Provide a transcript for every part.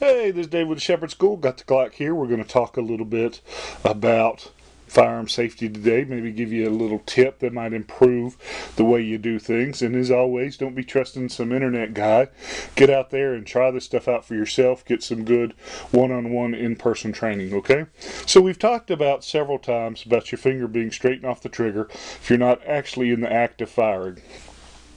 Hey, this is Dave with the Shepherd School. Got the Glock here. We're going to talk a little bit about firearm safety today. Maybe give you a little tip that might improve the way you do things. And as always, don't be trusting some internet guy. Get out there and try this stuff out for yourself. Get some good one-on-one in-person training, okay? So we've talked about several times about your finger being straight off the trigger if you're not actually in the act of firing.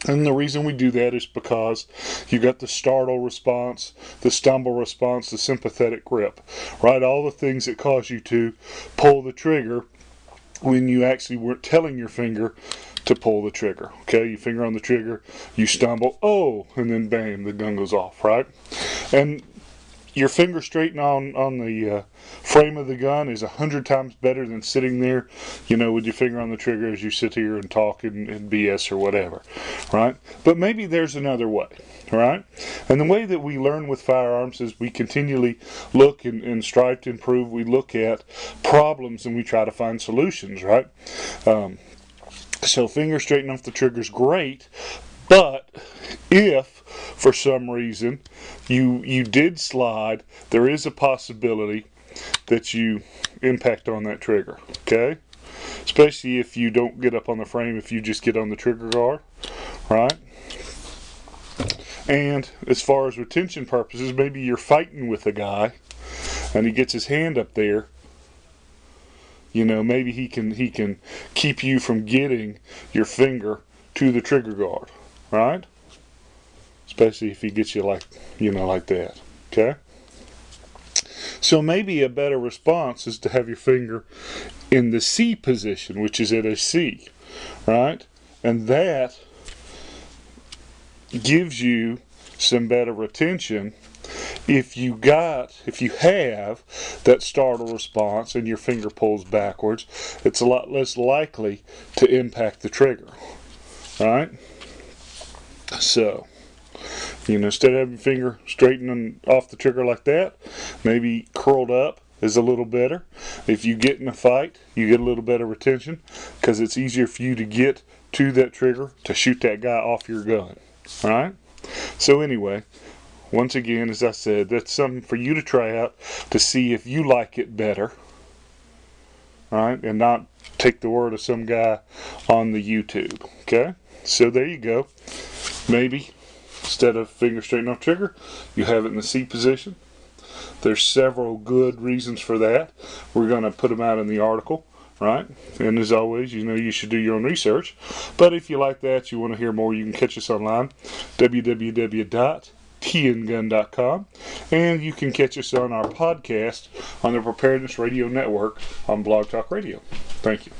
And the reason we do that is because you got the startle response, the stumble response, the sympathetic grip, right? All the things that cause you to pull the trigger when you actually weren't telling your finger to pull the trigger. Okay, you finger on the trigger, you stumble, oh, and then bam, the gun goes off, right? And your finger straight on the frame of the gun is 100 times better than sitting there, with your finger on the trigger as you sit here and talk and BS or whatever, right? But maybe there's another way, right? And the way that we learn with firearms is we continually look and strive to improve. We look at problems and we try to find solutions, right? So finger straight off the trigger is great, but if for some reason you did slide, there is a possibility that you impact on that trigger, okay? Especially if you don't get up on the frame, if you just get on the trigger guard, right? And as far as retention purposes, maybe you're fighting with a guy and he gets his hand up there. Maybe he can keep you from getting your finger to the trigger guard, right? Especially if he gets you like that, okay? So maybe a better response is to have your finger in the C position, which is at a C, right? And that gives you some better retention if you have that startle response and your finger pulls backwards. It's a lot less likely to impact the trigger, right? So instead of having your finger straightening off the trigger like that, maybe curled up is a little better. If you get in a fight, you get a little better retention because it's easier for you to get to that trigger to shoot that guy off your gun. Alright? So anyway, once again, as I said, that's something for you to try out to see if you like it better. Alright? And not take the word of some guy on the YouTube. Okay? So there you go. Maybe instead of finger straight off trigger, you have it in the C position. There's several good reasons for that. We're going to put them out in the article, right? And as always, you should do your own research. But if you like that, you want to hear more, you can catch us online, www.tngun.com. And you can catch us on our podcast on the Preparedness Radio Network on Blog Talk Radio. Thank you.